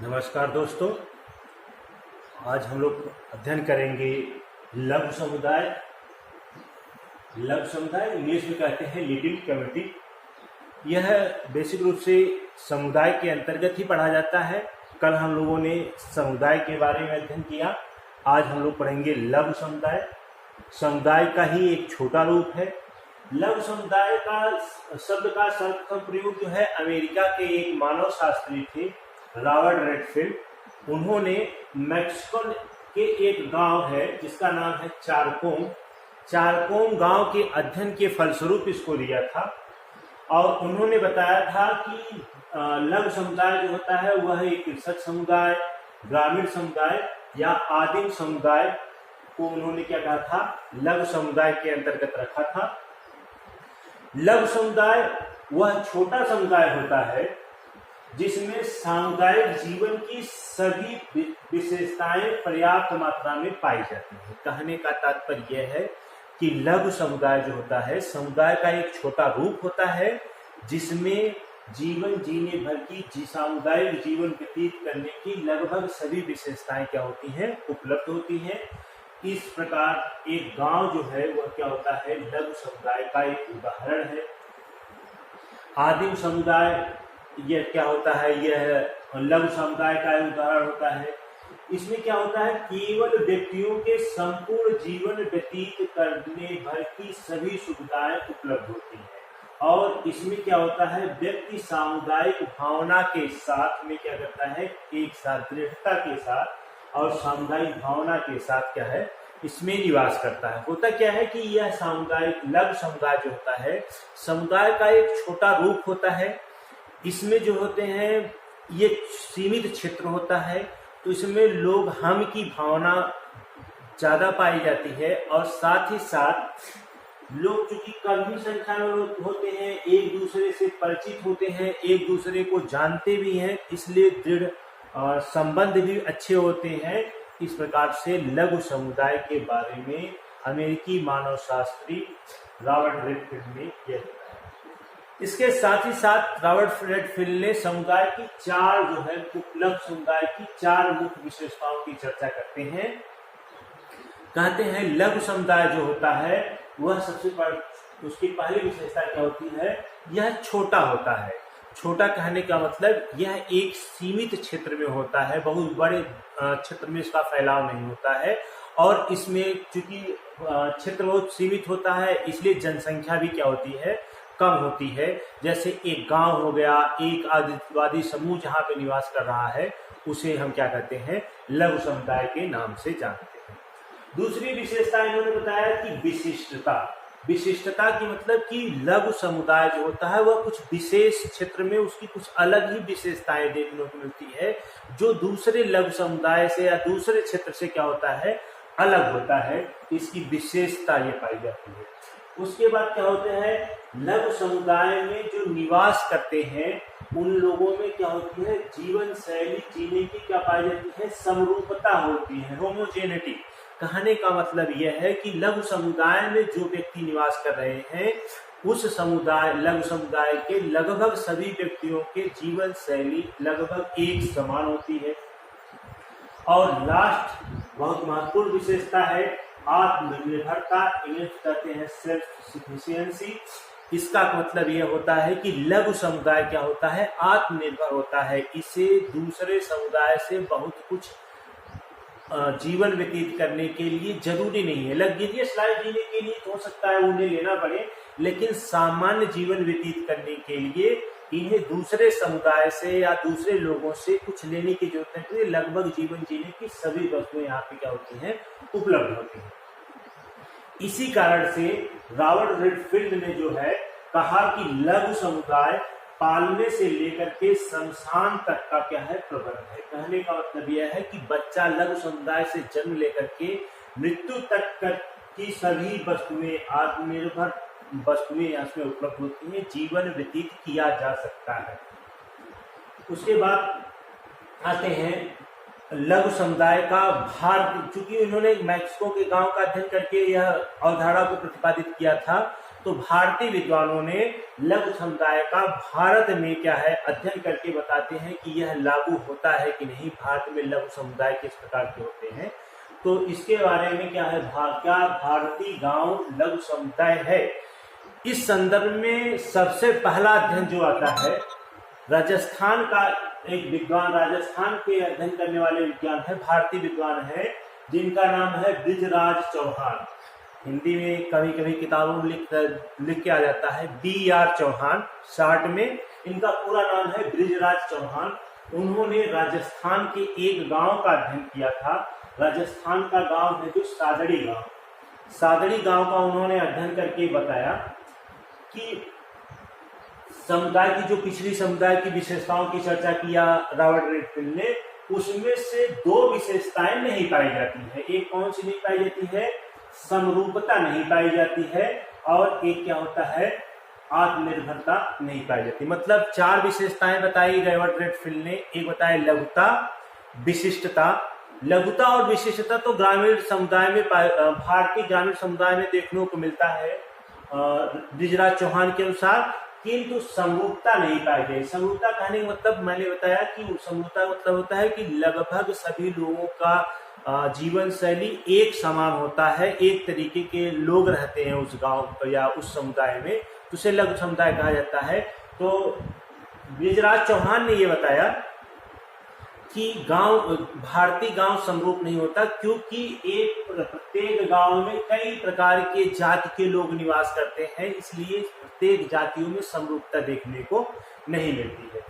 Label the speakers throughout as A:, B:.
A: नमस्कार दोस्तों। आज हम लोग अध्ययन करेंगे लघु समुदाय। लघु समुदाय इंग्लिश में कहते हैं लिटिल कम्युनिटी। यह बेसिक रूप से समुदाय के अंतर्गत ही पढ़ा जाता है। कल हम लोगों ने समुदाय के बारे में अध्ययन किया। आज हम लोग पढ़ेंगे लघु समुदाय। समुदाय का ही एक छोटा रूप है। लघु समुदाय का शब्द का सर्वप्रथम प्रयोग जो है अमेरिका के एक मानव शास्त्री थे रॉबर्ट रेडफील्ड। उन्होंने मैक्सिको के एक गांव है जिसका नाम है चारकोम गांव के अध्ययन के फलस्वरूप इसको लिया था। और उन्होंने बताया था कि लघु समुदाय जो होता है वह एक कृषक समुदाय, ग्रामीण समुदाय या आदिम समुदाय को उन्होंने क्या कहा था, लघु समुदाय के अंतर्गत रखा था। लघु समुदाय वह छोटा समुदाय होता है जिसमें सामुदायिक जीवन की सभी विशेषताएं पर्याप्त मात्रा में पाई जाती हैं। कहने का तात्पर्य यह है कि लघु समुदाय जो होता है समुदाय का एक छोटा रूप होता है जिसमें जीवन जीने भर की सामुदायिक जीवन व्यतीत करने की लगभग सभी विशेषताएं क्या होती हैं, उपलब्ध होती हैं। इस प्रकार एक गांव जो है वह क्या होता है, लघु समुदाय का एक उदाहरण है। आदिम समुदाय यह क्या होता है, यह लघु समुदाय का उदाहरण होता है। इसमें क्या होता है, केवल व्यक्तियों के संपूर्ण जीवन व्यतीत करने भर की सभी सुविधाएं उपलब्ध होती हैं। और इसमें क्या होता है, व्यक्ति सामुदायिक भावना के साथ में क्या करता है, एक साथ दृढ़ता के साथ और सामुदायिक भावना के साथ क्या है, इसमें निवास करता है। होता क्या है कि यह सामुदायिक लघु समुदाय जो होता है समुदाय का एक छोटा रूप होता है। इसमें जो होते हैं ये सीमित क्षेत्र होता है, तो इसमें लोग हम की भावना ज्यादा पाई जाती है। और साथ ही साथ लोग चूंकि कम ही संख्या में होते हैं, एक दूसरे से परिचित होते हैं, एक दूसरे को जानते भी हैं, इसलिए दृढ़ संबंध भी अच्छे होते हैं। इस प्रकार से लघु समुदाय के बारे में अमेरिकी मानव शास्त्री रॉबर्ट रेडफील्ड ने यह बताया। इसके साथ ही साथ रॉबर्ट रेडफील्ड ने समुदाय की चार जो है लघु समुदाय की चार मुख्य विशेषताओं की चर्चा करते हैं। कहते हैं लघु समुदाय जो होता है वह उसकी पहली विशेषता क्या होती है, यह छोटा होता है। छोटा कहने का मतलब यह एक सीमित क्षेत्र में होता है, बहुत बड़े क्षेत्र में इसका फैलाव नहीं होता है। और इसमें चूंकि क्षेत्र बहुत सीमित होता है इसलिए जनसंख्या भी क्या होती है, कम होती है। जैसे एक गांव हो गया, एक आदिवासी समूह जहां पे निवास कर रहा है उसे हम क्या कहते हैं, लघु समुदाय के नाम से जानते हैं। दूसरी विशेषता इन्होंने बताया कि विशिष्टता की मतलब कि लघु समुदाय जो होता है वह कुछ विशेष क्षेत्र में उसकी कुछ अलग ही विशेषताएं देखने को मिलती है जो दूसरे लघु समुदाय से या दूसरे क्षेत्र से क्या होता है, अलग होता है। इसकी विशेषता ये पाई जाती है। उसके बाद क्या होते हैं, लघु समुदाय में जो निवास करते हैं उन लोगों में क्या होती है, जीवन शैली जीने की क्या पाई जाती है, समरूपता होती है, होमोजेनिटी। कहने का मतलब यह है कि लघु समुदाय में जो व्यक्ति निवास कर रहे हैं उस लघु समुदाय के लगभग सभी व्यक्तियों के जीवन शैली लगभग एक समान होती है। और लास्ट बहुत महत्वपूर्ण विशेषता है आत्मनिर्भरता, इंग्लिश कहते हैं सेल्फ सफिशिएंसी। इसका मतलब यह होता है कि लघु समुदाय क्या होता है, आत्मनिर्भर होता है। इसे दूसरे समुदाय से बहुत कुछ जीवन व्यतीत करने के लिए जरूरी नहीं है। लग्जरियस लाइफ जीने के लिए हो सकता है उन्हें लेना पड़े, लेकिन सामान्य जीवन व्यतीत करने के लिए इन्हें दूसरे समुदाय से या दूसरे लोगों से कुछ लेने की जरूरत नहीं है। लगभग जीवन जीने की सभी वस्तुएं यहाँ पे क्या होती हैं, उपलब्ध होती हैं। इसी कारण से रॉबर्ट रेडफील्ड ने जो है कहा कि लघु समुदाय पालने से लेकर के शमशान तक का क्या है, प्रबंध है। कहने का मतलब यह है कि बच्चा लघु समुदाय से जन्म लेकर के मृत्यु तक की सभी वस्तुएं, आत्मनिर्भर वस्तुएं इसमें उपलब्ध होती हैं, जीवन व्यतीत किया जा सकता है। उसके बाद आते हैं लघु समुदाय का भार। चूंकि उन्होंने मैक्सिको के गांव का अध्ययन करके यह अवधारणा को प्रतिपादित किया था, तो भारतीय विद्वानों ने लघु समुदाय का भारत में क्या है अध्ययन करके बताते हैं कि यह लागू होता है कि नहीं, भारत में लघु समुदाय किस प्रकार के होते हैं। तो इसके बारे में क्या है, क्या भारतीय गांव लघु समुदाय है, इस संदर्भ में सबसे पहला अध्ययन जो आता है राजस्थान का एक विद्वान, राजस्थान के अध्ययन करने वाले विद्वान है, भारतीय विद्वान है, जिनका नाम है बृजराज चौहान। हिंदी में कभी कभी किताबों में लिख के आ जाता है BR चौहान, शॉर्ट में इनका पूरा नाम है बृजराज चौहान। उन्होंने राजस्थान के एक गांव का अध्ययन किया था। राजस्थान का गांव है जो सादड़ी गांव, सादड़ी गांव का उन्होंने अध्ययन करके बताया कि समुदाय की जो पिछली समुदाय की विशेषताओं की चर्चा किया रॉबर्ट रेडफिल ने, उसमें से 2 विशेषताएं नहीं पाई जाती है। एक कौन सी नहीं पाई जाती है, समरूपता नहीं पाई जाती है, और एक क्या होता है, आत्मनिर्भरता नहीं पाई जाती। मतलब 4 विशेषताएं बताई रॉबर्ट रेडफिल ने। एक बताया लघुता, विशिष्टता। लघुता और विशिष्टता तो ग्रामीण समुदाय में, भारतीय ग्रामीण समुदाय में देखने को मिलता है बृजराज चौहान के अनुसार, किंतु समरूपता नहीं पाई गई। समरूपता कहने का मतलब मैंने बताया कि समरूपता मतलब होता है कि लगभग सभी लोगों का जीवन शैली एक समान होता है, एक तरीके के लोग रहते हैं उस गांव या उस समुदाय में, तो उसे लघु समुदाय कहा जाता है। तो बृजराज चौहान ने ये बताया कि भारतीय गांव समरूप नहीं होता, क्योंकि प्रत्येक गांव में कई प्रकार के जाति के लोग निवास करते हैं, इसलिए प्रत्येक जातियों में समरूपता देखने को नहीं मिलती है।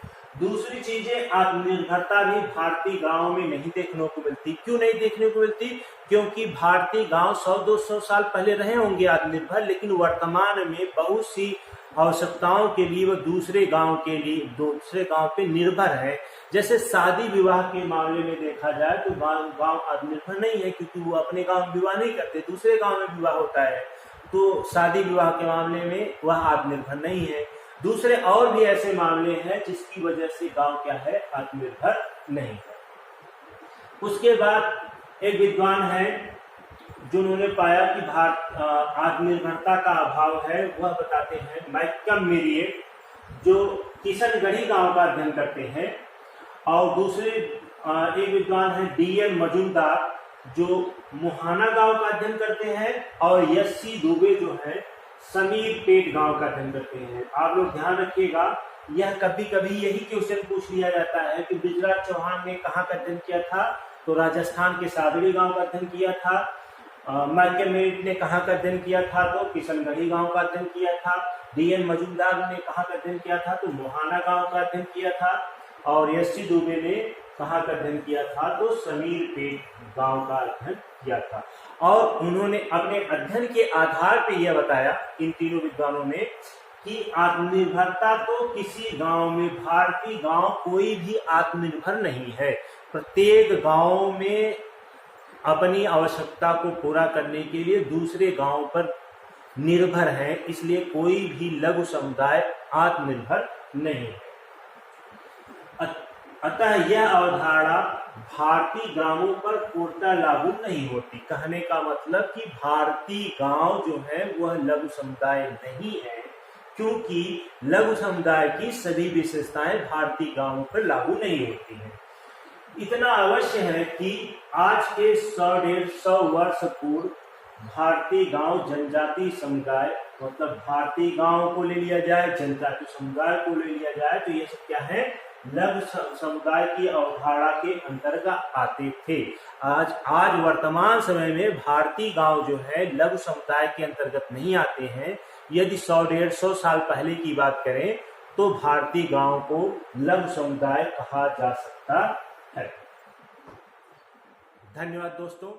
A: दूसरी चीजें, आत्मनिर्भरता भी भारतीय गांव में नहीं देखने को मिलती। क्यों नहीं देखने को मिलती, क्योंकि भारतीय गांव 100-200 साल पहले रहे होंगे आत्मनिर्भर, लेकिन वर्तमान में बहुत सी आवश्यकताओं के लिए वो दूसरे गांव पे निर्भर है। जैसे शादी विवाह के मामले में देखा जाए तो गांव आत्मनिर्भर नहीं है, क्योंकि वो अपने गांव में विवाह नहीं करते, दूसरे गांव में विवाह होता है, तो शादी विवाह के मामले में वह आत्मनिर्भर नहीं है। दूसरे और भी ऐसे मामले हैं जिसकी वजह से गांव क्या है, आत्मनिर्भर नहीं है। उसके बाद एक विद्वान है जिन्होंने पाया कि आत्मनिर्भरता का अभाव है, वह बताते हैं मैकम मेरियट, जो किशनगढ़ी गांव का अध्ययन करते हैं। और दूसरे एक विद्वान है DM मजूमदार, जो मुहाना गांव का अध्ययन करते हैं, और SC दुबे जो है समीर पेट गांव का अध्ययन करते हैं। आप लोग ध्यान रखिएगा, यह कभी कभी यही क्वेश्चन पूछ लिया जाता है कि बृजराज चौहान ने कहाँ का अध्ययन किया था, तो राजस्थान के सादड़ी गांव का अध्ययन किया था। मैकम मेरियट ने कहाँ का अध्ययन किया था, तो किशनगढ़ी गांव का अध्ययन किया था। DM मजूमदार ने कहाँ का अध्ययन किया था, तो मुहाना गांव का अध्ययन किया था। और SC दुबे ने कहाँ का अध्ययन किया था, तो समीर पेट गांव का अध्ययन किया था। और उन्होंने अपने अध्ययन के आधार पर यह बताया, इन तीनों विद्वानों ने, कि आत्मनिर्भरता तो किसी गांव में, भारतीय गांव कोई भी आत्मनिर्भर नहीं है। प्रत्येक गांव में अपनी आवश्यकता को पूरा करने के लिए दूसरे गांव पर निर्भर है, इसलिए कोई भी लघु समुदाय आत्मनिर्भर नहीं है। अतः यह अवधारणा भारतीय ग्रामों पर पूर्णतः लागू नहीं होती। कहने का मतलब कि भारतीय गांव जो है वह लघु समुदाय नहीं है, क्योंकि लघु समुदाय की सभी विशेषताएं भारतीय गांवों पर लागू नहीं होती हैं। इतना अवश्य है कि आज के 100-150 वर्ष पूर्व भारतीय गांव जनजातीय समुदाय, मतलब भारतीय गांव को ले लिया जाए, जनजातीय समुदाय को ले लिया जाए, तो ये सब क्या है, लघु समुदाय की अवधारणा के अंतर्गत आते थे। आज वर्तमान समय में भारतीय गांव जो है लघु समुदाय के अंतर्गत नहीं आते हैं। यदि 100-150 साल पहले की बात करें तो भारतीय गांव को लघु समुदाय कहा जा सकता है। धन्यवाद दोस्तों।